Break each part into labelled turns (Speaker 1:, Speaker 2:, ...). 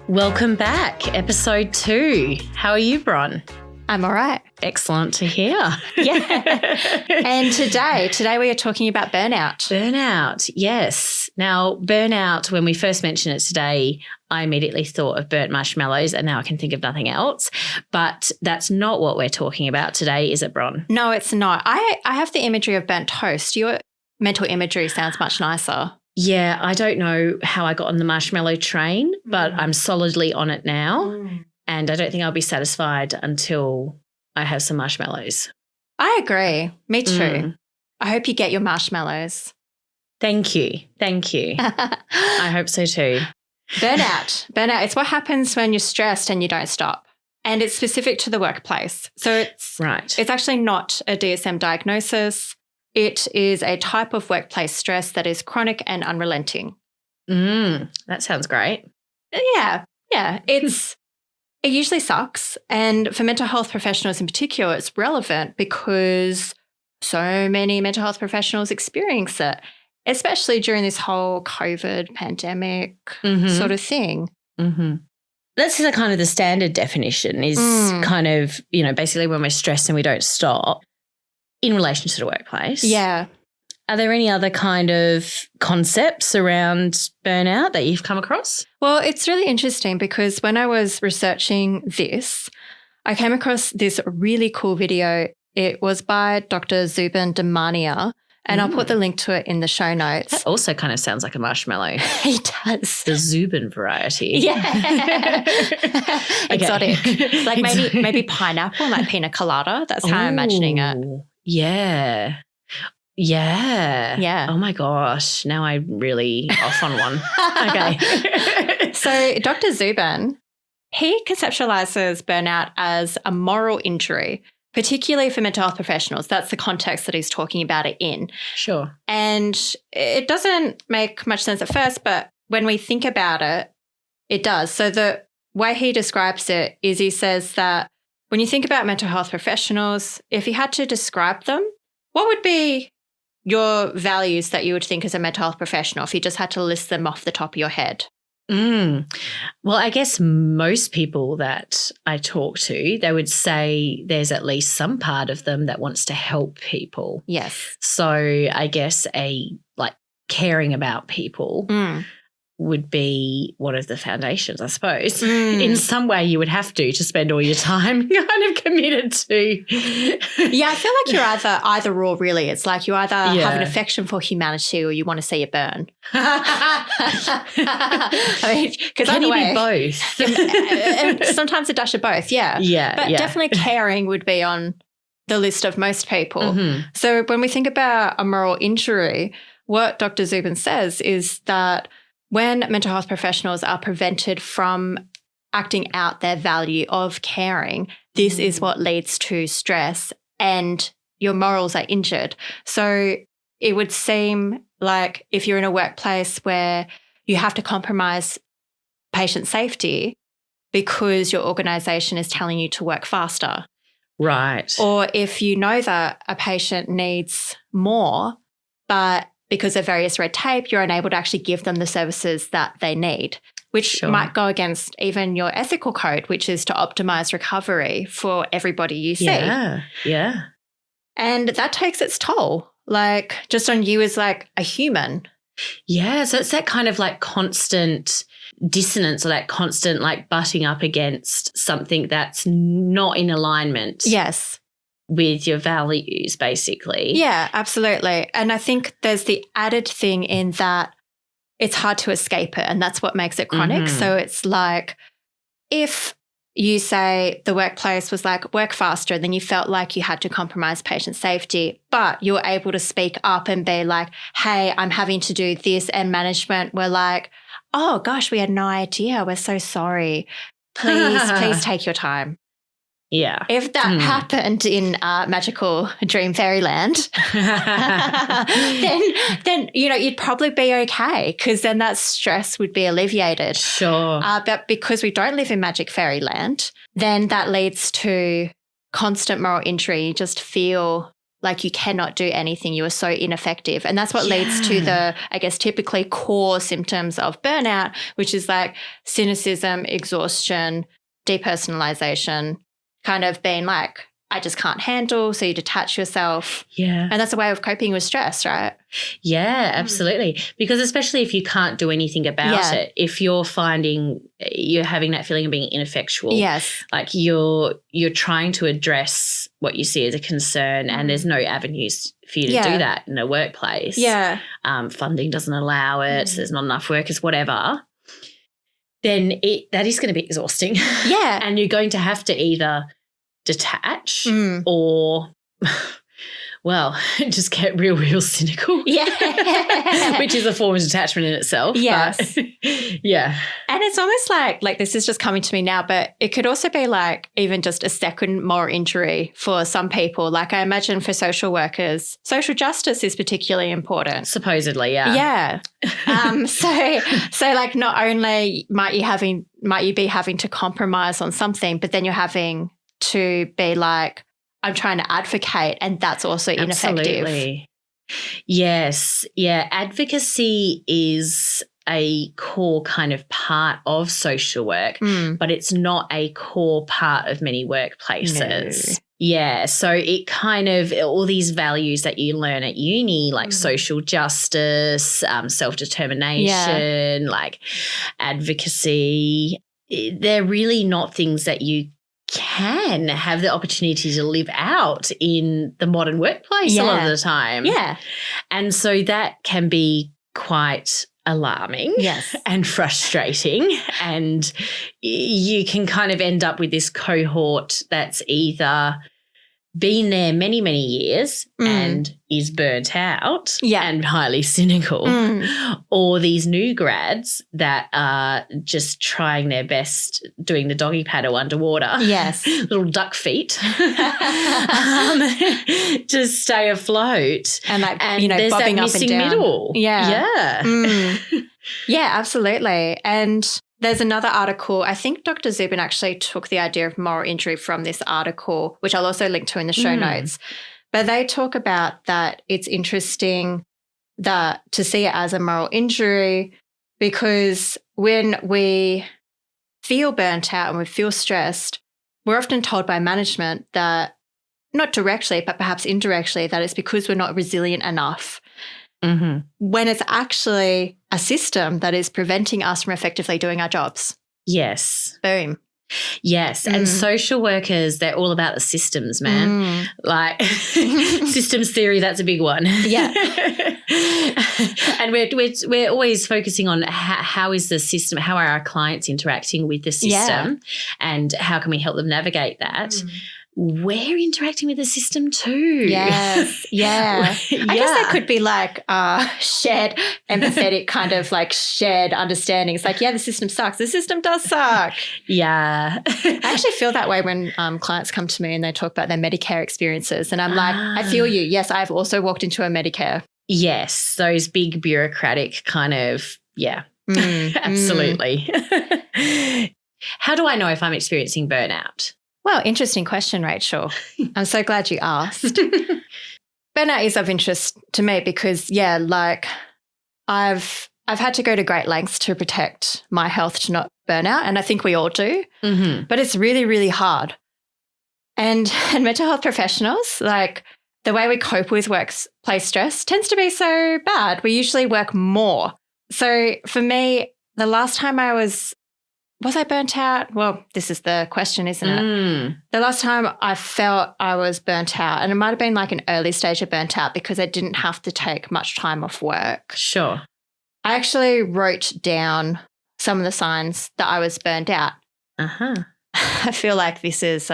Speaker 1: Welcome back, episode 2. How are you, Bron?
Speaker 2: I'm all right.
Speaker 1: Excellent to hear.
Speaker 2: Yeah. And today we are talking about burnout.
Speaker 1: Burnout, yes. Now, burnout, when we first mentioned it today, I immediately thought of burnt marshmallows and now I can think of nothing else. But that's not what we're talking about today, is it, Bron?
Speaker 2: No, it's not. I have the imagery of burnt toast. Your mental imagery sounds much nicer.
Speaker 1: Yeah, I don't know how I got on the marshmallow train, but I'm solidly on it now. And I don't think I'll be satisfied until I have some marshmallows.
Speaker 2: I agree. Me too. I hope you get your marshmallows.
Speaker 1: Thank you. I hope so too.
Speaker 2: Burnout. It's what happens when you're stressed and you don't stop. And it's specific to the workplace. So it's actually not a DSM diagnosis. It is a type of workplace stress that is chronic and unrelenting.
Speaker 1: That sounds great.
Speaker 2: Yeah. It usually sucks. And for mental health professionals in particular, it's relevant because so many mental health professionals experience it, especially during this whole COVID pandemic sort of thing.
Speaker 1: That's the kind of the standard definition is kind of, basically when we're stressed and we don't stop in relation to the workplace.
Speaker 2: Yeah.
Speaker 1: Are there any other kind of concepts around burnout that you've come across?
Speaker 2: Well, it's really interesting because when I was researching this, I came across this really cool video. It was by Dr. Zubin Damania, and I'll put the link to it in the show notes.
Speaker 1: That also kind of sounds like a marshmallow.
Speaker 2: He does.
Speaker 1: The Zubin variety.
Speaker 2: Yeah. Exotic. Like maybe pineapple, like pina colada. That's how I'm imagining it.
Speaker 1: Yeah. Oh my gosh. Now I'm really off on one. Okay.
Speaker 2: So Dr. Zubin, he conceptualizes burnout as a moral injury, particularly for mental health professionals. That's the context that he's talking about it in.
Speaker 1: Sure.
Speaker 2: And it doesn't make much sense at first, but when we think about it, it does. So the way he describes it is he says that when you think about mental health professionals, if you had to describe them, what would be your values that you would think as a mental health professional if you just had to list them off the top of your head?
Speaker 1: Well, I guess most people that I talk to, they would say there's at least some part of them that wants to help people.
Speaker 2: Yes.
Speaker 1: So I guess caring about people would be one of the foundations, I suppose. In some way you would have to spend all your time kind of committed to.
Speaker 2: Yeah, I feel like you're either or really. It's like you either have an affection for humanity or you want to see it burn. I mean, because
Speaker 1: can you be both?
Speaker 2: Sometimes a dash of both, yeah. But definitely caring would be on the list of most people. So when we think about a moral injury, what Dr. Zubin says is that when mental health professionals are prevented from acting out their value of caring, this is what leads to stress and your morals are injured. So it would seem like if you're in a workplace where you have to compromise patient safety because your organisation is telling you to work faster.
Speaker 1: Right.
Speaker 2: Or if you know that a patient needs more, but because of various red tape, you're unable to actually give them the services that they need, which might go against even your ethical code, which is to optimize recovery for everybody you see.
Speaker 1: Yeah.
Speaker 2: And that takes its toll, like just on you as like a human.
Speaker 1: Yeah, so it's that kind of like constant dissonance or that constant like butting up against something that's not in alignment.
Speaker 2: Yes.
Speaker 1: With your values, basically.
Speaker 2: Yeah, absolutely. And I think there's the added thing in that it's hard to escape it, and that's what makes it chronic. So it's like if you say the workplace was like work faster, and then you felt like you had to compromise patient safety, but you were able to speak up and be like, hey, I'm having to do this, and management were like, oh gosh, we had no idea. We're so sorry. Please take your time.
Speaker 1: Yeah.
Speaker 2: If that happened in magical dream fairyland, then you'd probably be okay because then that stress would be alleviated.
Speaker 1: Sure.
Speaker 2: But because we don't live in magic fairyland, then that leads to constant moral injury. You just feel like you cannot do anything. You are so ineffective. And that's what leads to the, I guess, typically core symptoms of burnout, which is like cynicism, exhaustion, depersonalization, kind of being like, I just can't handle. So you detach yourself.
Speaker 1: Yeah.
Speaker 2: And that's a way of coping with stress, right?
Speaker 1: Yeah, absolutely. Because especially if you can't do anything about it, if you're finding you're having that feeling of being ineffectual, like you're trying to address what you see as a concern and there's no avenues for you to do that in a workplace.
Speaker 2: Yeah.
Speaker 1: Funding doesn't allow it. There's not enough workers, whatever. Then that is going to be exhausting.
Speaker 2: Yeah.
Speaker 1: And you're going to have to either detach or, well, just get real cynical.
Speaker 2: Yeah.
Speaker 1: Which is a form of detachment in itself.
Speaker 2: Yes.
Speaker 1: But, yeah.
Speaker 2: And it's almost like this is just coming to me now, but it could also be like even just a second moral injury for some people. Like I imagine for social workers, social justice is particularly important.
Speaker 1: Supposedly, yeah.
Speaker 2: Yeah. So like not only might you be having to compromise on something, but then you're having to be like, I'm trying to advocate, and that's also ineffective.
Speaker 1: Absolutely. Yes. Yeah. Advocacy is a core kind of part of social work, but it's not a core part of many workplaces. No. Yeah. So it kind of, all these values that you learn at uni, like social justice, self-determination, like advocacy, they're really not things that you can have the opportunity to live out in the modern workplace a lot of the time.
Speaker 2: Yeah.
Speaker 1: And so that can be quite alarming and frustrating, and you can kind of end up with this cohort that's either been there many, many years and is burnt out and highly cynical, or these new grads that are just trying their best doing the doggy paddle underwater.
Speaker 2: Yes.
Speaker 1: Little duck feet to stay afloat.
Speaker 2: And like,
Speaker 1: there's
Speaker 2: bobbing
Speaker 1: that
Speaker 2: up
Speaker 1: missing
Speaker 2: and down.
Speaker 1: middle.
Speaker 2: Yeah. Yeah, absolutely. And there's another article. I think Dr. Zubin actually took the idea of moral injury from this article, which I'll also link to in the show notes. But they talk about that it's interesting that to see it as a moral injury, because when we feel burnt out and we feel stressed, we're often told by management that, not directly, but perhaps indirectly, that it's because we're not resilient enough. When it's actually a system that is preventing us from effectively doing our jobs.
Speaker 1: Yes.
Speaker 2: Boom.
Speaker 1: Yes. And social workers, they're all about the systems, man. Like systems theory, that's a big one.
Speaker 2: Yeah.
Speaker 1: And we're always focusing on how is the system, how are our clients interacting with the system and how can we help them navigate that. We're interacting with the system too.
Speaker 2: Yes. Yeah. I guess that could be like shared empathetic kind of like shared understanding. It's like, the system sucks. The system does suck.
Speaker 1: Yeah.
Speaker 2: I actually feel that way when clients come to me and they talk about their Medicare experiences. And I'm like, I feel you. Yes, I've also walked into a Medicare. Yes.
Speaker 1: Those big bureaucratic kind of, absolutely. How do I know if I'm experiencing burnout?
Speaker 2: Well, interesting question, Rachel. I'm so glad you asked. Burnout is of interest to me because, like I've had to go to great lengths to protect my health to not burn out, and I think we all do. But it's really, really hard. And mental health professionals, like the way we cope with workplace stress tends to be so bad. We usually work more. So for me, the last time was I burnt out? Well, this is the question, isn't it? The last time I felt I was burnt out, and it might have been like an early stage of burnt out because I didn't have to take much time off work.
Speaker 1: Sure.
Speaker 2: I actually wrote down some of the signs that I was burnt out. I feel like this is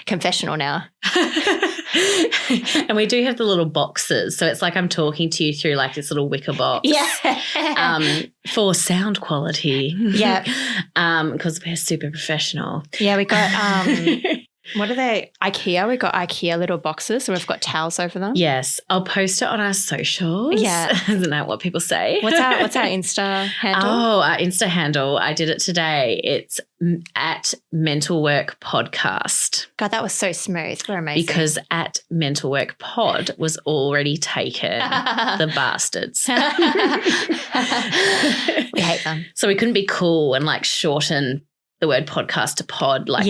Speaker 2: confessional now.
Speaker 1: And we do have the little boxes. So it's like I'm talking to you through like this little wicker box.
Speaker 2: Yeah.
Speaker 1: For sound quality.
Speaker 2: Yeah.
Speaker 1: Because we're super professional.
Speaker 2: Yeah, we got What are they? IKEA. We've got IKEA little boxes and we've got towels over them.
Speaker 1: Yes. I'll post it on our socials.
Speaker 2: Yeah.
Speaker 1: Isn't that what people say?
Speaker 2: What's our Insta handle?
Speaker 1: Oh, our Insta handle. I did it today. It's at Mental Work Podcast.
Speaker 2: God, that was so smooth. We're amazing.
Speaker 1: Because at Mental Work Pod was already taken. The bastards.
Speaker 2: We hate them.
Speaker 1: So we couldn't be cool and like shorten the word podcast to pod, like,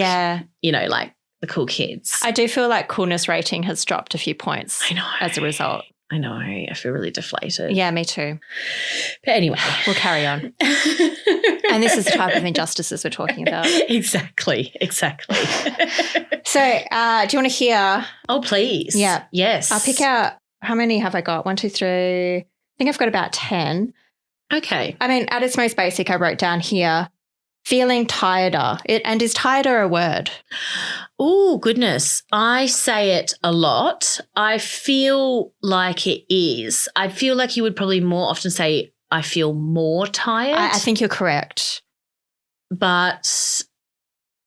Speaker 1: you know, like the cool kids.
Speaker 2: I do feel like coolness rating has dropped a few points.
Speaker 1: I know.
Speaker 2: As a result.
Speaker 1: I know. I feel really deflated.
Speaker 2: Yeah, me too.
Speaker 1: But anyway.
Speaker 2: We'll carry on. And this is the type of injustices we're talking about.
Speaker 1: Exactly.
Speaker 2: So do you want to hear?
Speaker 1: Oh, please.
Speaker 2: Yeah.
Speaker 1: Yes.
Speaker 2: I'll pick out, how many have I got? 1, 2, 3. I think I've got about 10.
Speaker 1: Okay.
Speaker 2: I mean, at its most basic, I wrote down here, feeling tireder. And is tireder a word?
Speaker 1: Oh, goodness. I say it a lot. I feel like it is. I feel like you would probably more often say, I feel more tired.
Speaker 2: I think you're correct.
Speaker 1: But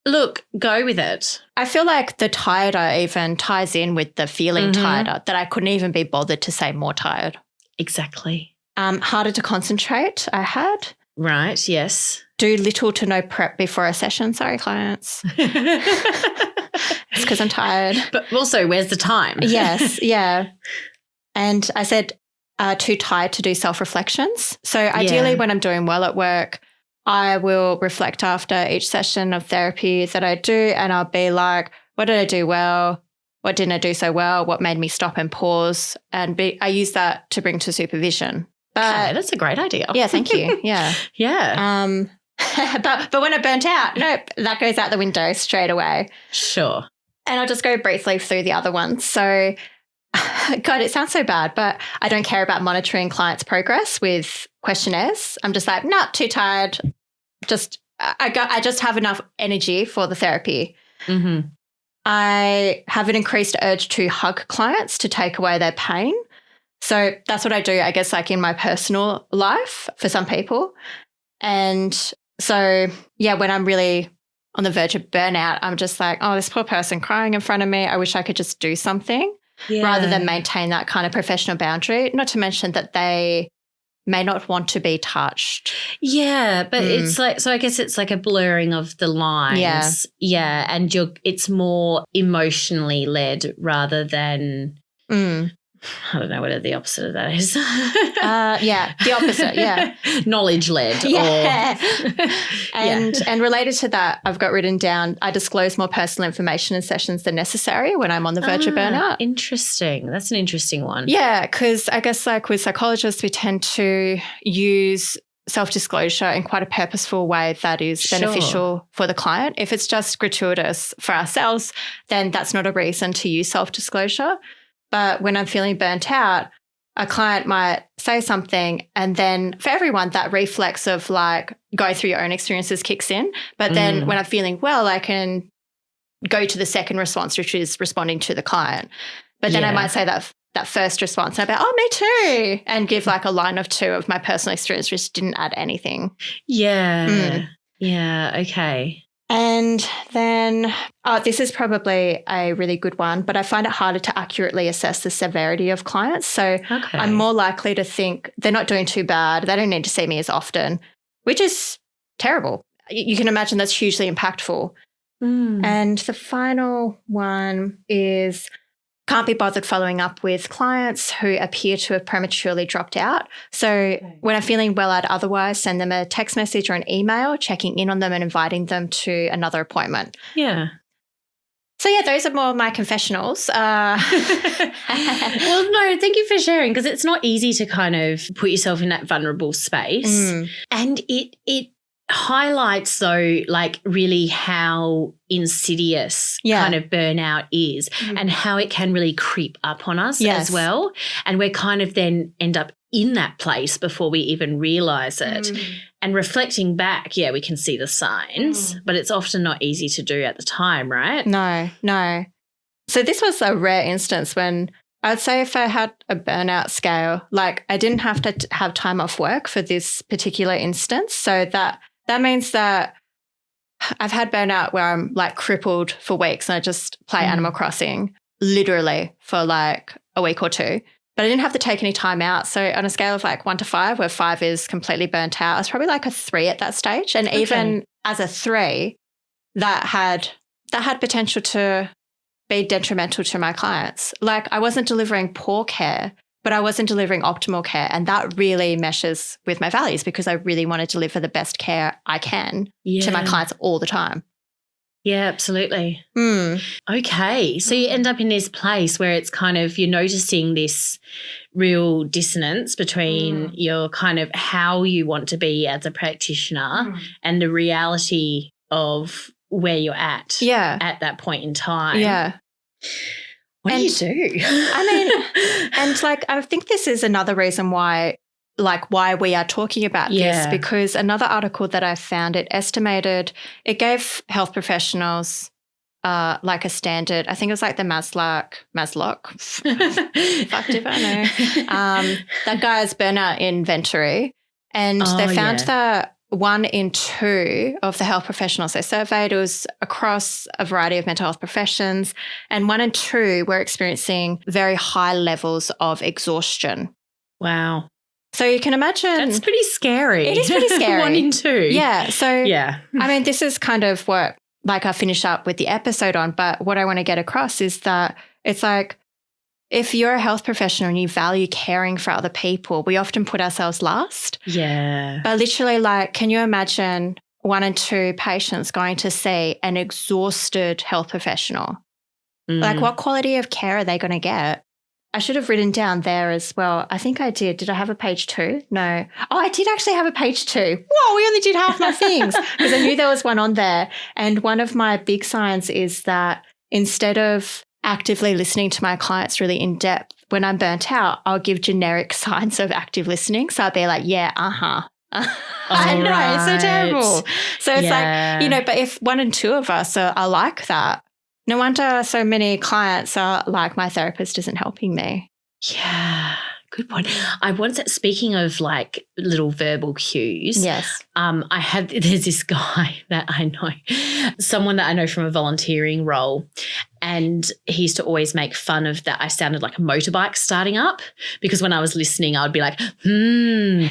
Speaker 1: look, go with it.
Speaker 2: I feel like the tireder even ties in with the feeling tireder, that I couldn't even be bothered to say more tired.
Speaker 1: Exactly.
Speaker 2: Harder to concentrate, I had.
Speaker 1: Right, yes.
Speaker 2: Do little to no prep before a session. Sorry, clients. It's because I'm tired.
Speaker 1: But also, where's the time?
Speaker 2: Yes, yeah. And I said too tired to do self-reflections. So ideally when I'm doing well at work, I will reflect after each session of therapy that I do, and I'll be like, what did I do well? What didn't I do so well? What made me stop and pause? And I use that to bring to supervision.
Speaker 1: Okay, that's a great idea.
Speaker 2: Yeah, thank you. Yeah.
Speaker 1: Yeah.
Speaker 2: But when I burnt out, nope, that goes out the window straight away.
Speaker 1: Sure.
Speaker 2: And I'll just go briefly through the other ones. So, God, it sounds so bad, but I don't care about monitoring clients' progress with questionnaires. I'm just like, not too tired. I just have enough energy for the therapy.
Speaker 1: Mm-hmm.
Speaker 2: I have an increased urge to hug clients to take away their pain. So that's what I do, I guess, like in my personal life for some people. And so, yeah, when I'm really on the verge of burnout, I'm just like, oh, this poor person crying in front of me. I wish I could just do something rather than maintain that kind of professional boundary, not to mention that they may not want to be touched.
Speaker 1: Yeah, but it's like, so I guess it's like a blurring of the lines.
Speaker 2: Yeah.
Speaker 1: Yeah, and it's more emotionally led rather than I don't know what the opposite of that is.
Speaker 2: Yeah, the opposite, yeah.
Speaker 1: Knowledge led.
Speaker 2: Yeah. And related to that, I've got written down, I disclose more personal information in sessions than necessary when I'm on the verge of burnout.
Speaker 1: Interesting. That's an interesting one.
Speaker 2: Yeah, because I guess like with psychologists, we tend to use self-disclosure in quite a purposeful way that is beneficial for the client. If it's just gratuitous for ourselves, then that's not a reason to use self-disclosure. But when I'm feeling burnt out, a client might say something, and then for everyone, that reflex of like go through your own experiences kicks in. But then when I'm feeling well, I can go to the second response, which is responding to the client. But then I might say that first response, and I'll be, oh, me too, and give like a line of 2 of my personal experience, which didn't add anything.
Speaker 1: Yeah. Yeah. Okay.
Speaker 2: And then, this is probably a really good one, but I find it harder to accurately assess the severity of clients. So I'm more likely to think they're not doing too bad. They don't need to see me as often, which is terrible. You can imagine that's hugely impactful. And the final one is can't be bothered following up with clients who appear to have prematurely dropped out. So when I'm feeling well, I'd otherwise send them a text message or an email, checking in on them and inviting them to another appointment.
Speaker 1: Yeah.
Speaker 2: So, yeah, those are more of my confessionals.
Speaker 1: Well, no, thank you for sharing, because it's not easy to kind of put yourself in that vulnerable space. And it highlights, though, like really how insidious kind of burnout is and how it can really creep up on us as well. And we're kind of then end up in that place before we even realise it. And reflecting back, we can see the signs, but it's often not easy to do at the time, right?
Speaker 2: No. So this was a rare instance when I'd say if I had a burnout scale, like I didn't have to have time off work for this particular instance. So that means that I've had burnout where I'm like crippled for weeks and I just play Animal Crossing literally for like a week or two. But I didn't have to take any time out. So on a scale of like 1 to 5, where 5 is completely burnt out, I was probably like a 3 at that stage. And even as a 3, that had potential to be detrimental to my clients. Like I wasn't delivering poor care, but I wasn't delivering optimal care. And that really meshes with my values because I really want to deliver the best care I can to my clients all the time.
Speaker 1: Yeah, absolutely. Okay. So you end up in this place where it's kind of you're noticing this real dissonance between your kind of how you want to be as a practitioner and the reality of where you're at that point in time.
Speaker 2: Yeah.
Speaker 1: What do you do?
Speaker 2: I mean, and like I think this is another reason why we are talking about this, because another article that I found, it gave health professionals like a standard, I think it was like the Maslow, fucked if I know, that guy's burnout inventory. And they found that 1 in 2 of the health professionals they surveyed, it was across a variety of mental health professions, and 1 in 2 were experiencing very high levels of exhaustion.
Speaker 1: Wow.
Speaker 2: So you can imagine.
Speaker 1: That's pretty scary.
Speaker 2: It is pretty scary.
Speaker 1: 1 in 2.
Speaker 2: Yeah. So, I mean, this is kind of what like I finish up with the episode on, but what I want to get across is that it's like if you're a health professional and you value caring for other people, we often put ourselves last.
Speaker 1: Yeah.
Speaker 2: But literally, like, can you imagine 1 in 2 patients going to see an exhausted health professional? Like, what quality of care are they going to get? I should have written down there as well. I think I did. Did I have a page 2? No. Oh, I did actually have a page 2. Whoa, we only did half my things because I knew there was one on there. And one of my big signs is that instead of actively listening to my clients really in depth, when I'm burnt out, I'll give generic signs of active listening. So I'll be like, yeah, I know, it's so terrible. So it's like, you know, but if 1 in 2 of us are like that, no wonder so many clients are like, my therapist isn't helping me.
Speaker 1: Yeah, good point. I once, speaking of like little verbal cues.
Speaker 2: Yes.
Speaker 1: There's this guy that I know, someone that I know from a volunteering role, and he used to always make fun of that I sounded like a motorbike starting up because when I was listening, I would be like, and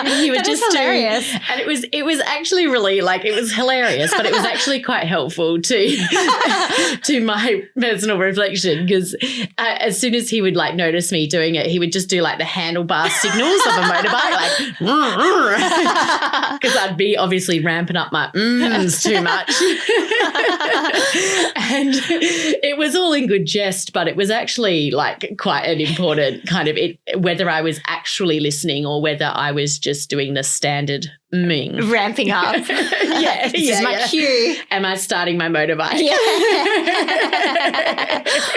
Speaker 1: he would just
Speaker 2: hilarious.
Speaker 1: And it was actually really like, it was hilarious, but it was actually quite helpful to my personal reflection because as soon as he would like notice me doing it, he would just do like the handlebar signals of a motorbike, like, because I'd be obviously ramping up my too much. And it was all in good jest, but it was actually like quite an important kind of whether I was actually listening or whether I was just doing the standard
Speaker 2: ramping up.
Speaker 1: This is my cue. Am I starting my motorbike?
Speaker 2: Yeah.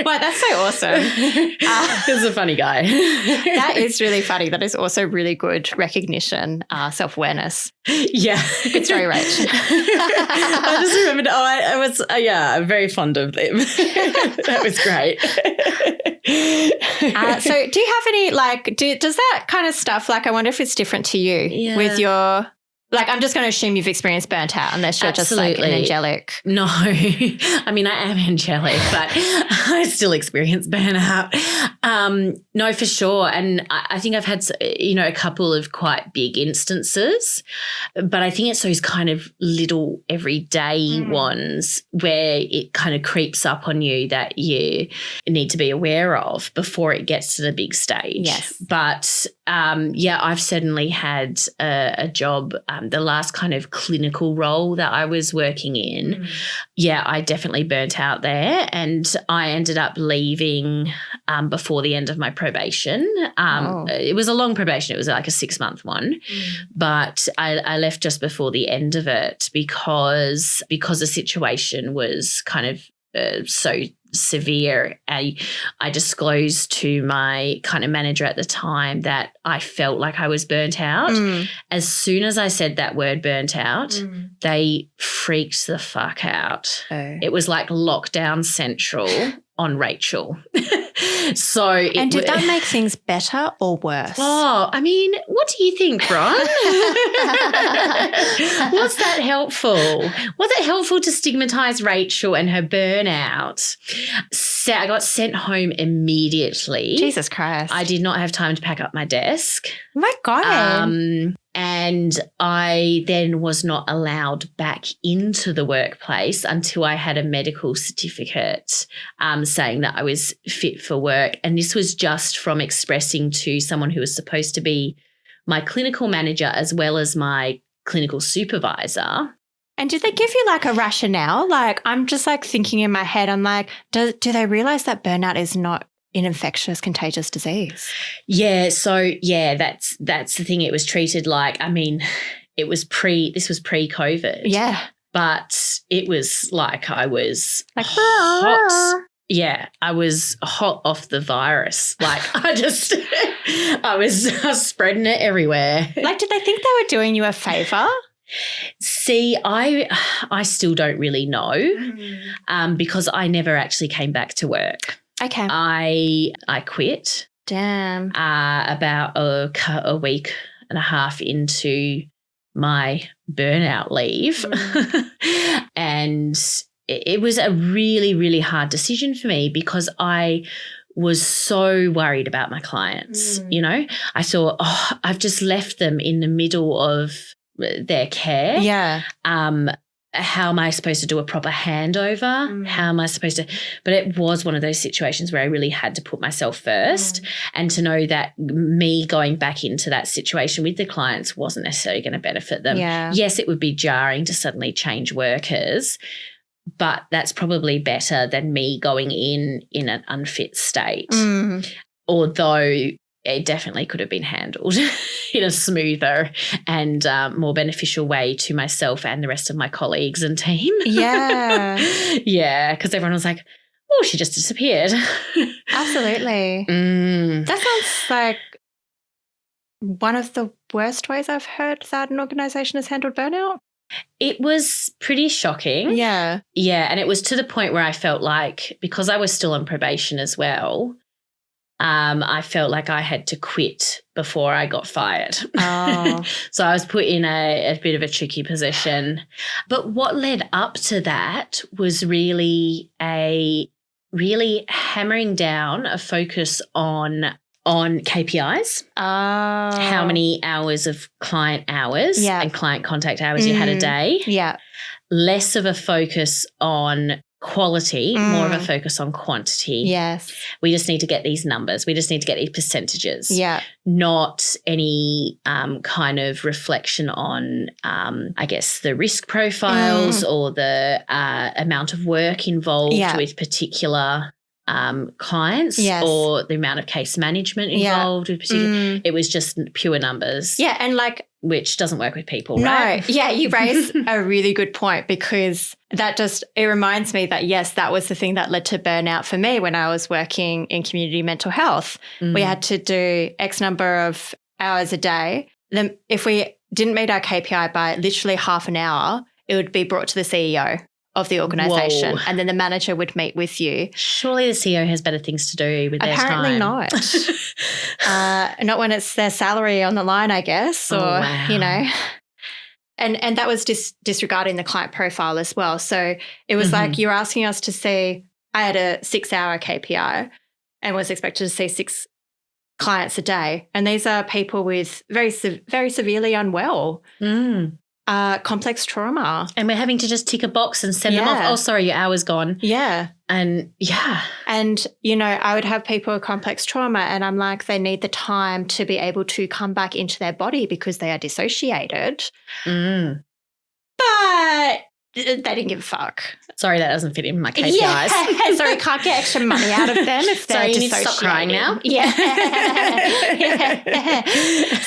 Speaker 2: Wow, that's so awesome.
Speaker 1: He's a funny guy.
Speaker 2: That is really funny. That is also really good recognition, self-awareness.
Speaker 1: Yeah.
Speaker 2: Good story, Rach.
Speaker 1: I just remembered, I was, I'm very fond of them. That was great.
Speaker 2: So do you have any, does that kind of stuff, like, I wonder if it's different to you with your, like, I'm just going to assume you've experienced burnt out unless you're just like an angelic.
Speaker 1: No, I mean, I am angelic, but I still experience burnout. No, for sure. And I think I've had, a couple of quite big instances, but I think it's those kind of little everyday ones where it kind of creeps up on you that you need to be aware of before it gets to the big stage.
Speaker 2: Yes.
Speaker 1: But I've certainly had a job, the last kind of clinical role that I was working in. I definitely burnt out there, and I ended up leaving before the end of my probation. It was a long probation. It was like a 6-month one, but I left just before the end of it because the situation was kind of so severe. I disclosed to my kind of manager at the time that I felt like I was burnt out. As soon as I said that word burnt out, they freaked the fuck out. It was like lockdown central on Rachel.
Speaker 2: And did that make things better or worse?
Speaker 1: Oh, I mean, what do you think, Bron? Was that helpful? Was it helpful to stigmatise Rachel and her burnout? So I got sent home immediately.
Speaker 2: Jesus Christ.
Speaker 1: I did not have time to pack up my desk.
Speaker 2: Oh my God.
Speaker 1: And I then was not allowed back into the workplace until I had a medical certificate saying that I was fit for work. And this was just from expressing to someone who was supposed to be my clinical manager as well as my clinical supervisor.
Speaker 2: And did they give you like a rationale? Like, I'm just like thinking in my head, I'm like, do they realise that burnout is not an infectious, contagious disease?
Speaker 1: Yeah. So that's the thing. It was treated like, I mean, this was pre-COVID.
Speaker 2: Yeah.
Speaker 1: But it was like I was
Speaker 2: like
Speaker 1: hot. Yeah, I was hot off the virus. Like I was spreading it everywhere.
Speaker 2: Like, did they think they were doing you a favour?
Speaker 1: See, I still don't really know because I never actually came back to work.
Speaker 2: Okay.
Speaker 1: I quit.
Speaker 2: Damn.
Speaker 1: About a week and a half into my burnout leave. And it was a really, really hard decision for me because I was so worried about my clients. You know, I thought, I've just left them in the middle of their care.
Speaker 2: Yeah.
Speaker 1: How am I supposed to do a proper handover? How am I supposed to? But it was one of those situations where I really had to put myself first and to know that me going back into that situation with the clients wasn't necessarily going to benefit them.
Speaker 2: Yeah.
Speaker 1: Yes, it would be jarring to suddenly change workers, but that's probably better than me going in an unfit state. Although it definitely could have been handled in a smoother and more beneficial way to myself and the rest of my colleagues and team.
Speaker 2: Yeah.
Speaker 1: Yeah, because everyone was like, oh, she just disappeared.
Speaker 2: Absolutely. That sounds like one of the worst ways I've heard that an organisation has handled burnout.
Speaker 1: It was pretty shocking.
Speaker 2: Yeah.
Speaker 1: Yeah, and it was to the point where I felt like, because I was still on probation as well, I felt like I had to quit before I got fired.
Speaker 2: Oh.
Speaker 1: So I was put in a bit of a tricky position. But what led up to that was really hammering down a focus on KPIs.
Speaker 2: Oh.
Speaker 1: How many hours of client hours and client contact hours you had a day.
Speaker 2: Yeah.
Speaker 1: Less of a focus on quality, more of a focus on quantity.
Speaker 2: Yes.
Speaker 1: We just need to get these numbers. We just need to get these percentages.
Speaker 2: Yeah.
Speaker 1: Not any kind of reflection on, I guess, the risk profiles or the amount of work involved with particular clients or the amount of case management involved with particular. It was just pure numbers.
Speaker 2: Yeah, and like,
Speaker 1: which doesn't work with people, right?
Speaker 2: No. Yeah, you raise a really good point because it reminds me that, yes, that was the thing that led to burnout for me when I was working in community mental health. We had to do X number of hours a day. Then if we didn't meet our KPI by literally half an hour, it would be brought to the CEO of the organisation. And then the manager would meet with you.
Speaker 1: Surely the CEO has better things to do with their time.
Speaker 2: Apparently not. Not when it's their salary on the line, I guess, or, you know. And that was disregarding the client profile as well. So it was like you're asking us to see, I had a 6-hour KPI and was expected to see 6 clients a day. And these are people with very severely unwell. Complex trauma.
Speaker 1: And we're having to just tick a box and send them off. Oh, sorry, your hour's gone.
Speaker 2: Yeah.
Speaker 1: And
Speaker 2: And, you know, I would have people with complex trauma and I'm like, they need the time to be able to come back into their body because they are dissociated. But they didn't give a fuck.
Speaker 1: Sorry, that doesn't fit in my KPIs.
Speaker 2: Yeah. Sorry, can't get extra money out of them if they're
Speaker 1: you need to stop crying now.
Speaker 2: Yeah. So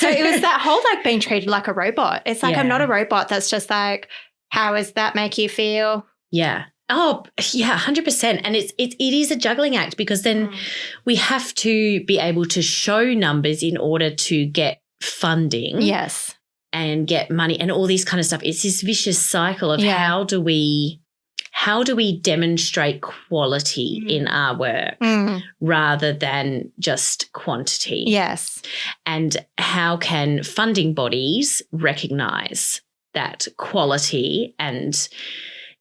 Speaker 2: it was that whole like being treated like a robot. It's like I'm not a robot that's just like, how does that make you feel?
Speaker 1: Yeah. Oh, yeah, 100%. And it is a juggling act because then we have to be able to show numbers in order to get funding.
Speaker 2: Yes.
Speaker 1: And get money and all these kind of stuff. It's this vicious cycle of how do we how do we demonstrate quality in our work rather than just quantity?
Speaker 2: Yes.
Speaker 1: And how can funding bodies recognise that quality, and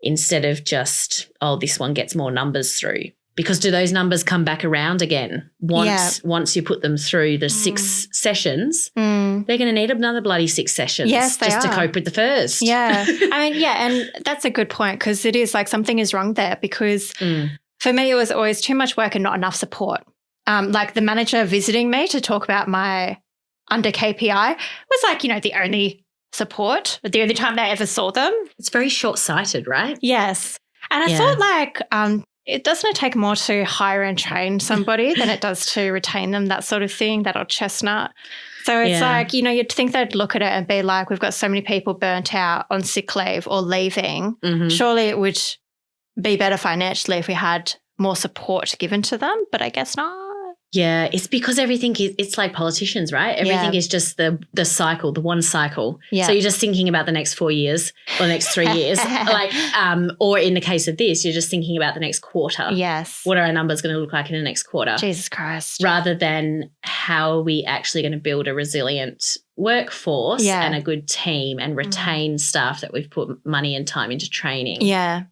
Speaker 1: instead of just, oh, this one gets more numbers through? Because do those numbers come back around again once you put them through the 6 sessions? They're going to need another bloody 6 sessions just to cope with the first.
Speaker 2: Yeah. I mean, yeah, and that's a good point, because it is like something is wrong there, because for me it was always too much work and not enough support. Like the manager visiting me to talk about my under KPI was like, the only support, the only time they ever saw them.
Speaker 1: It's very short-sighted, right?
Speaker 2: Yes. And I thought like it doesn't take more to hire and train somebody than it does to retain them, that sort of thing, that old chestnut. So it's like, you'd think they'd look at it and be like, we've got so many people burnt out on sick leave or leaving. Surely it would be better financially if we had more support given to them, but I guess not.
Speaker 1: Yeah, it's because everything is, it's like politicians, right? Everything is just the cycle, the one cycle. Yeah. So you're just thinking about the next 4 years or the next 3 years. Or in the case of this, you're just thinking about the next quarter.
Speaker 2: Yes.
Speaker 1: What are our numbers going to look like in the next quarter?
Speaker 2: Jesus Christ.
Speaker 1: Rather than how are we actually going to build a resilient workforce and a good team and retain staff that we've put money and time into training.
Speaker 2: Yeah.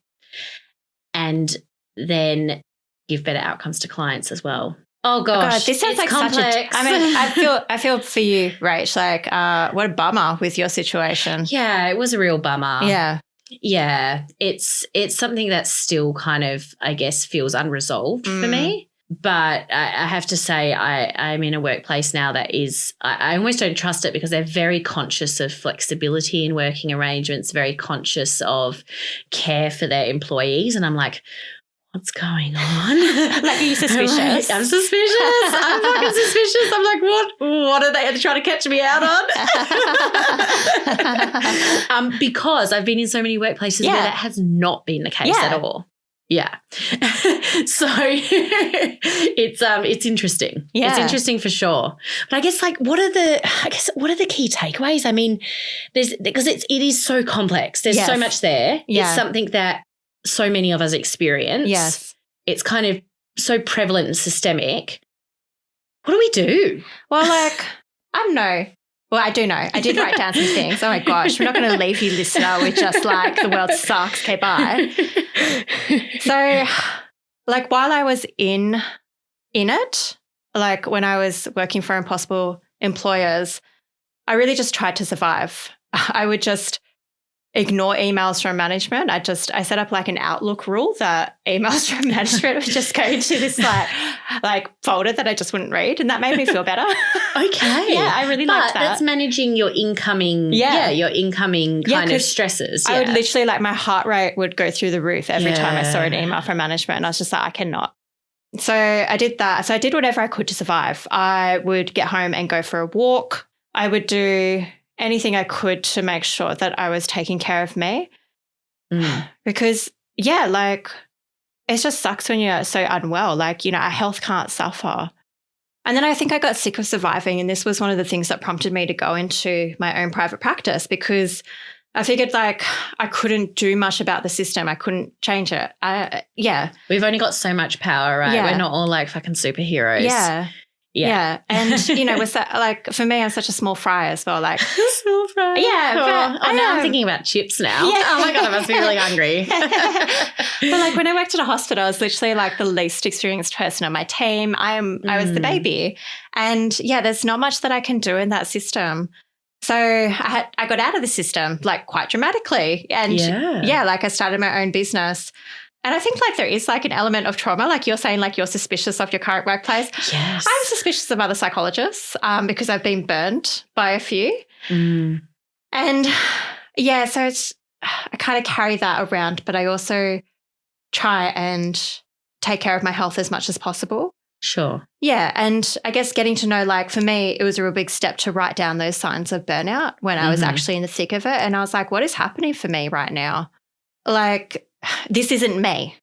Speaker 1: And then give better outcomes to clients as well. Oh gosh,
Speaker 2: this sounds like
Speaker 1: complex.
Speaker 2: I feel for you, Rach. Like, what a bummer with your situation.
Speaker 1: Yeah, it was a real bummer.
Speaker 2: Yeah,
Speaker 1: it's something that still kind of, I guess, feels unresolved for me. But I have to say, I'm in a workplace now that is, I almost don't trust it, because they're very conscious of flexibility in working arrangements, very conscious of care for their employees, and I'm like, what's going on?
Speaker 2: Like, are you suspicious?
Speaker 1: I'm suspicious. I'm fucking suspicious. I'm like, what are they trying to catch me out on? Because I've been in so many workplaces where that has not been the case at all. Yeah. So it's interesting. Yeah. It's interesting for sure. But I guess what are the key takeaways? I mean, because it is so complex. There's so much there. Yeah. It's something that so many of us experience.
Speaker 2: Yes.
Speaker 1: It's kind of so prevalent and systemic. What do we do?
Speaker 2: Well, I don't know. Well, I do know. I did write down some things. Oh my gosh, we're not going to leave you, listener, with just the world sucks, okay, bye. So, while I was in it, when I was working for impossible employers, I really just tried to survive. I would just ignore emails from management. I set up an Outlook rule that emails from management would just go into this folder that I just wouldn't read, and that made me feel better.
Speaker 1: Okay.
Speaker 2: Yeah, I really liked that.
Speaker 1: That's managing your incoming, your incoming kind of stresses. Yeah.
Speaker 2: I would literally my heart rate would go through the roof every time I saw an email from management, and I was just like, I cannot. So I did that. So I did whatever I could to survive. I would get home and go for a walk. I would do anything I could to make sure that I was taking care of me. Because, it just sucks when you're so unwell. Our health can't suffer. And then I think I got sick of surviving, and this was one of the things that prompted me to go into my own private practice, because I figured I couldn't do much about the system. I couldn't change it.
Speaker 1: We've only got so much power, right? Yeah. We're not all fucking superheroes.
Speaker 2: Yeah. And, was that for me, I'm such a small fry as well.
Speaker 1: Small fry.
Speaker 2: Yeah.
Speaker 1: But now I'm thinking about chips now. Yeah. Oh my God, I must be really hungry.
Speaker 2: But when I worked at a hospital, I was literally the least experienced person on my team. I was the baby. And there's not much that I can do in that system. So I got out of the system quite dramatically. And I started my own business. And I think there is an element of trauma, you're saying you're suspicious of your current workplace.
Speaker 1: Yes.
Speaker 2: I'm suspicious of other psychologists because I've been burnt by a few. And so I kind of carry that around, but I also try and take care of my health as much as possible.
Speaker 1: Sure.
Speaker 2: Yeah. And I guess getting to know, for me, it was a real big step to write down those signs of burnout when I was actually in the thick of it. And I was like, what is happening for me right now? This isn't me.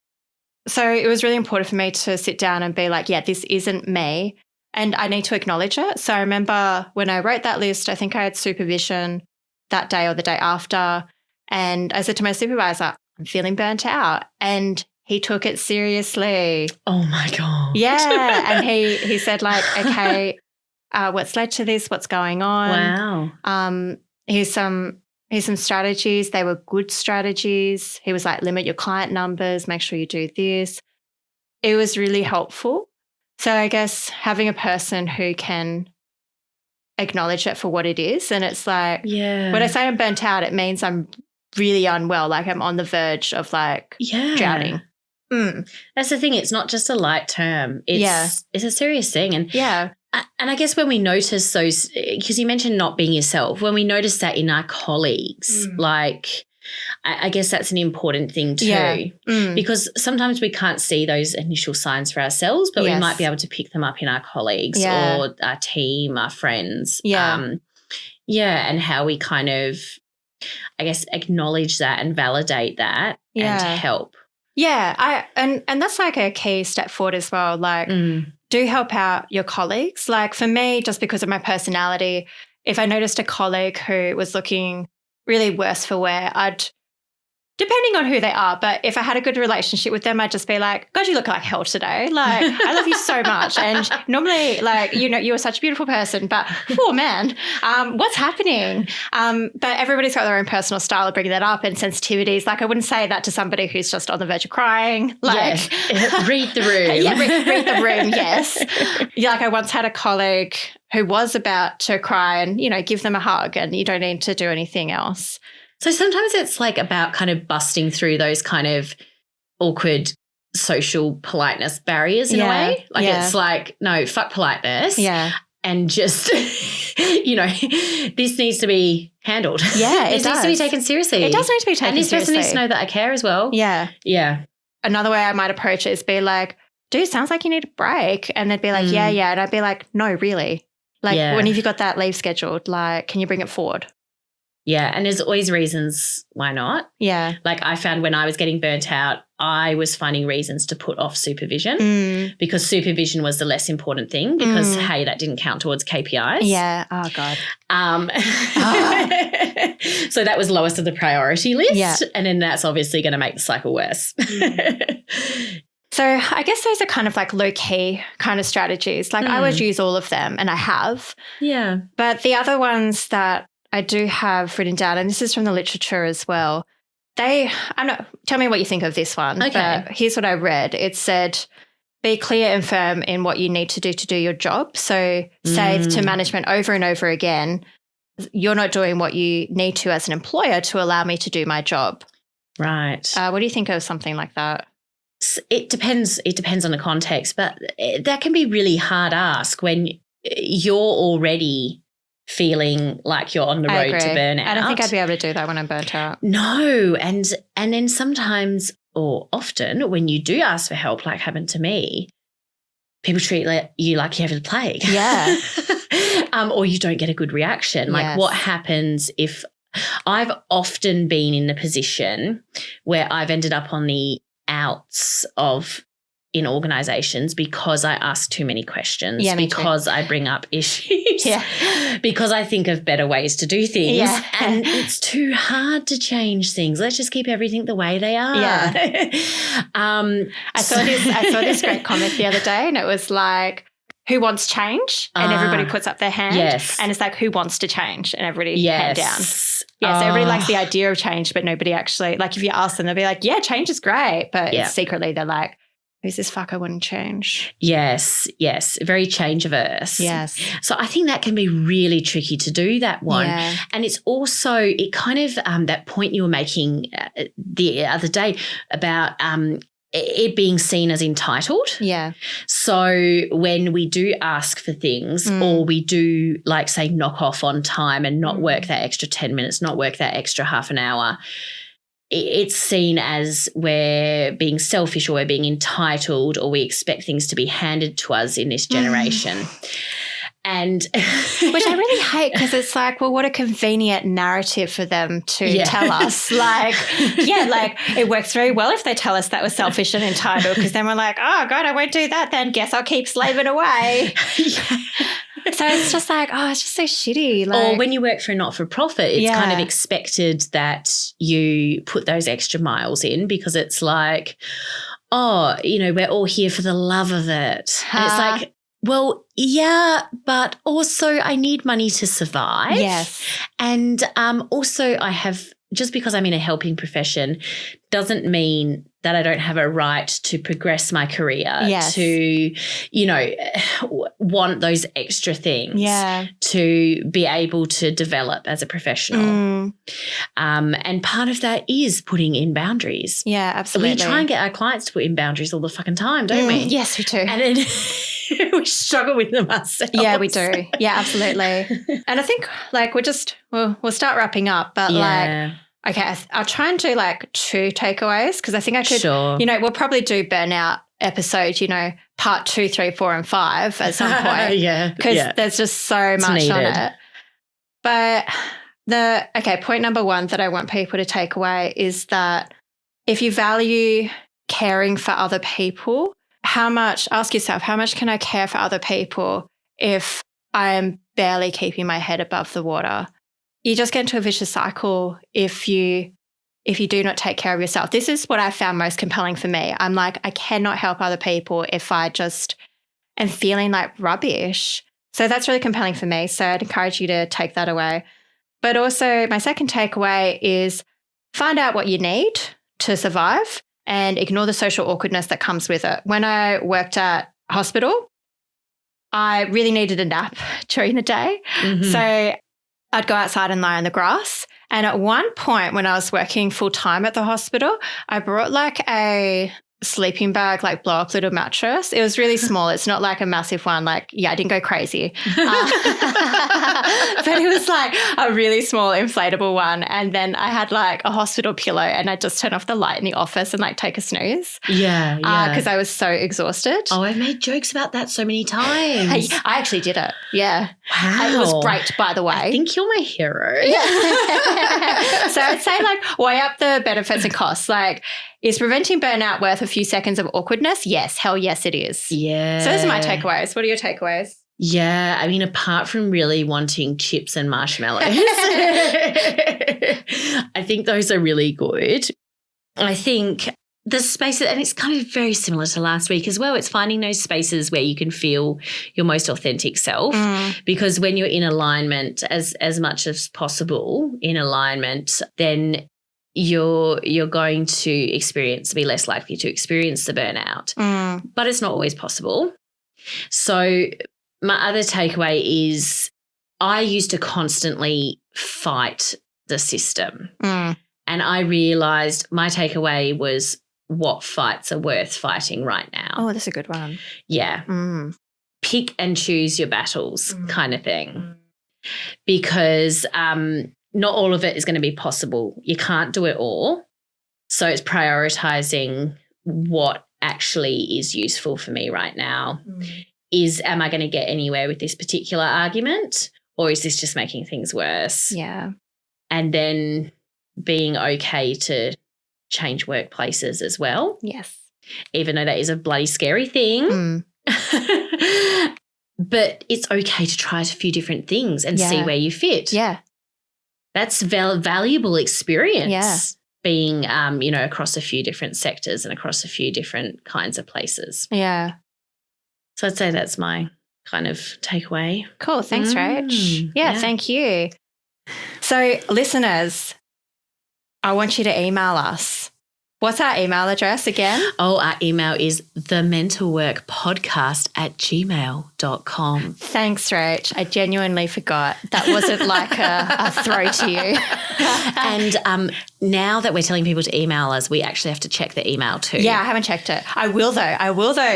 Speaker 2: So it was really important for me to sit down and be this isn't me, and I need to acknowledge it. So I remember when I wrote that list, I think I had supervision that day or the day after, and I said to my supervisor, I'm feeling burnt out. And he took it seriously.
Speaker 1: Oh, my God.
Speaker 2: Yeah. And he said, like, okay, what's led to this? What's going on?
Speaker 1: Wow.
Speaker 2: Here's some strategies. They were good strategies. He was like, limit your client numbers, make sure you do this. It was really helpful. So I guess having a person who can acknowledge it for what it is. And it's like, when I say I'm burnt out, it means I'm really unwell. Like I'm on the verge of like drowning.
Speaker 1: That's the thing. It's not just a light term. It's a serious thing. And and I guess when we notice those, because you mentioned not being yourself, when we notice that in our colleagues, like I guess that's an important thing too, because sometimes we can't see those initial signs for ourselves, but we might be able to pick them up in our colleagues or our team, our friends. And how we kind of, I guess, acknowledge that and validate that and help.
Speaker 2: Yeah, and that's like a key step forward as well. Like, do help out your colleagues. Like for me, just because of my personality, if I noticed a colleague who was looking really worse for wear, depending on who they are, but if I had a good relationship with them, I'd just be like, God, you look like hell today. Like, I love you so much. And normally, like, you know, you are such a beautiful person, but poor man, what's happening? But everybody's got their own personal style of bringing that up and sensitivities. Like, I wouldn't say that to somebody who's just on the verge of crying. Like,
Speaker 1: read the room.
Speaker 2: Read the room, yes. Like, I once had a colleague who was about to cry and, you know, give them a hug and you don't need to do anything else.
Speaker 1: So sometimes it's like about kind of busting through those kind of awkward social politeness barriers in a way. Like it's like, no, fuck politeness.
Speaker 2: Yeah.
Speaker 1: And just, you know, this needs to be handled.
Speaker 2: Yeah,
Speaker 1: it needs to be taken seriously.
Speaker 2: It does need to be taken seriously.
Speaker 1: And this person needs to know that I care as well.
Speaker 2: Yeah.
Speaker 1: Yeah.
Speaker 2: Another way I might approach it is be like, dude, sounds like you need a break. And they'd be like, yeah. And I'd be like, no, really? Like, when have you got that leave scheduled? Like, can you bring it forward?
Speaker 1: Yeah, and there's always reasons why not.
Speaker 2: Yeah.
Speaker 1: Like I found when I was getting burnt out, I was finding reasons to put off supervision because supervision was the less important thing because, hey, that didn't count towards KPIs.
Speaker 2: Yeah. Oh, God.
Speaker 1: So that was lowest of the priority list.
Speaker 2: Yeah.
Speaker 1: And then that's obviously going to make the cycle worse.
Speaker 2: So I guess those are kind of like low-key kind of strategies. Like I would use all of them and I have.
Speaker 1: Yeah.
Speaker 2: But the other ones that I do have written down, and this is from the literature as well. Tell me what you think of this one.
Speaker 1: Okay.
Speaker 2: But here's what I read. It said, be clear and firm in what you need to do your job. So say to management over and over again, you're not doing what you need to as an employer to allow me to do my job.
Speaker 1: Right.
Speaker 2: What do you think of something like that?
Speaker 1: It depends. It depends on the context, but that can be really hard ask when you're already feeling like you're on the road to burnout.
Speaker 2: I don't think I'd be able to do that when I'm burnt out.
Speaker 1: No. And then sometimes or often when you do ask for help, like happened to me, people treat you like you have the plague.
Speaker 2: Yeah.
Speaker 1: Or you don't get a good reaction. Like what happens if I've often been in the position where I've ended up on the outs in organizations because I ask too many questions, because I bring up issues, because I think of better ways to do things, and it's too hard to change things. Let's just keep everything the way they are.
Speaker 2: Yeah. I saw this great comment the other day, and it was like, who wants change? And everybody puts up their hand.
Speaker 1: Yes.
Speaker 2: And it's like, who wants to change? And everybody hand down. Yeah, so everybody likes the idea of change, but nobody actually, like if you ask them, they'll be like, yeah, change is great. But secretly they're like, who's this fucker wouldn't change?
Speaker 1: Yes. Very change averse.
Speaker 2: Yes.
Speaker 1: So I think that can be really tricky to do that one.
Speaker 2: Yeah.
Speaker 1: And it's also, it kind of, that point you were making the other day about it being seen as entitled.
Speaker 2: Yeah.
Speaker 1: So when we do ask for things or we do like say knock off on time and not work that extra 10 minutes, not work that extra half an hour, it's seen as we're being selfish or we're being entitled or we expect things to be handed to us in this generation. And
Speaker 2: which I really hate because it's like, well, what a convenient narrative for them to tell us. Like, like it works very well if they tell us that we're selfish and entitled because then we're like, oh, God, I won't do that then. Guess I'll keep slaving away. So it's just like, oh, it's just so shitty.
Speaker 1: Or when you work for a not-for-profit, it's kind of expected that you put those extra miles in because it's like, oh, we're all here for the love of it. And it's like, well, yeah, but also I need money to survive.
Speaker 2: Yes.
Speaker 1: And also just because I'm in a helping profession doesn't mean that I don't have a right to progress my career, to, want those extra things, to be able to develop as a professional. And part of that is putting in boundaries.
Speaker 2: Yeah, absolutely.
Speaker 1: We try and get our clients to put in boundaries all the fucking time, don't we?
Speaker 2: Yes, we do.
Speaker 1: And then we struggle with them ourselves.
Speaker 2: Yeah, we do. Yeah, absolutely. And I think we'll start wrapping up, but okay, I'll try and do 2 takeaways because I think I could, we'll probably do burnout episode, part 2, 3, 4, and 5 at some point. Because there's just so much on it. But point number 1 that I want people to take away is that if you value caring for other people, ask yourself, how much can I care for other people if I am barely keeping my head above the water? You just get into a vicious cycle if you do not take care of yourself. This is what I found most compelling for me. I'm like, I cannot help other people if I just am feeling like rubbish. So that's really compelling for me. So I'd encourage you to take that away. But also my second takeaway is find out what you need to survive and ignore the social awkwardness that comes with it. When I worked at hospital, I really needed a nap during the day. So I'd go outside and lie on the grass. And at one point when I was working full-time at the hospital, I brought a sleeping bag, blow-up little mattress. It was really small. It's not a massive one. I didn't go crazy. But it was a really small inflatable one. And then I had a hospital pillow and I'd just turn off the light in the office and take a snooze.
Speaker 1: Yeah.
Speaker 2: Because I was so exhausted.
Speaker 1: Oh, I've made jokes about that so many times.
Speaker 2: I actually did it. Yeah.
Speaker 1: Wow.
Speaker 2: It was great, by the way.
Speaker 1: I think you're my hero.
Speaker 2: So I'd say weigh up the benefits and costs. Is preventing burnout worth a few seconds of awkwardness? Yes. Hell yes, it is.
Speaker 1: Yeah.
Speaker 2: So those are my takeaways. What are your takeaways?
Speaker 1: Yeah. I mean, apart from really wanting chips and marshmallows, I think those are really good. I think the spaces, and it's kind of very similar to last week as well, it's finding those spaces where you can feel your most authentic self because when you're in alignment, as much as possible in alignment, then you're going to be less likely to experience the burnout. But it's not always possible. So my other takeaway is I used to constantly fight the system. And I realised my takeaway was what fights are worth fighting right now.
Speaker 2: Oh, that's a good one.
Speaker 1: Yeah. Pick and choose your battles kind of thing. Because not all of it is going to be possible. You can't do it all. So it's prioritizing what actually is useful for me right now. Am I going to get anywhere with this particular argument or is this just making things worse?
Speaker 2: Yeah.
Speaker 1: And then being okay to change workplaces as well.
Speaker 2: Yes.
Speaker 1: Even though that is a bloody scary thing. But it's okay to try a few different things and see where you fit.
Speaker 2: Yeah.
Speaker 1: That's valuable experience being, across a few different sectors and across a few different kinds of places.
Speaker 2: Yeah.
Speaker 1: So I'd say that's my kind of takeaway.
Speaker 2: Cool. Thanks, Rach. Yeah, thank you. So listeners, I want you to email us. What's our email address again?
Speaker 1: Oh, our email is thementalworkpodcast@gmail.com.
Speaker 2: Thanks, Rach. I genuinely forgot. That wasn't a throw to you.
Speaker 1: And now that we're telling people to email us, we actually have to check the email too.
Speaker 2: Yeah, I haven't checked it. I will though.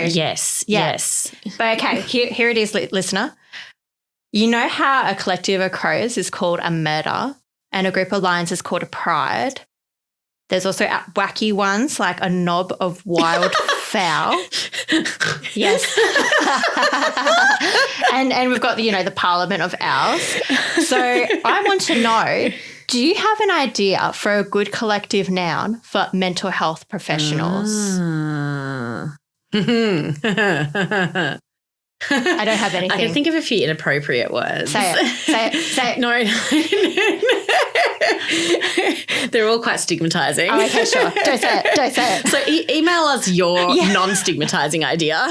Speaker 1: Yes.
Speaker 2: But okay, here it is, listener. You know how a collective of crows is called a murder and a group of lions is called a pride? There's also wacky ones like a knob of wild fowl. Yes. and we've got, the Parliament of Owls. So I want to know, do you have an idea for a good collective noun for mental health professionals? I don't have anything.
Speaker 1: I can think of a few inappropriate words.
Speaker 2: Say it.
Speaker 1: No. They're all quite stigmatizing.
Speaker 2: Oh, okay, sure. Don't say it.
Speaker 1: So email us your non-stigmatizing idea.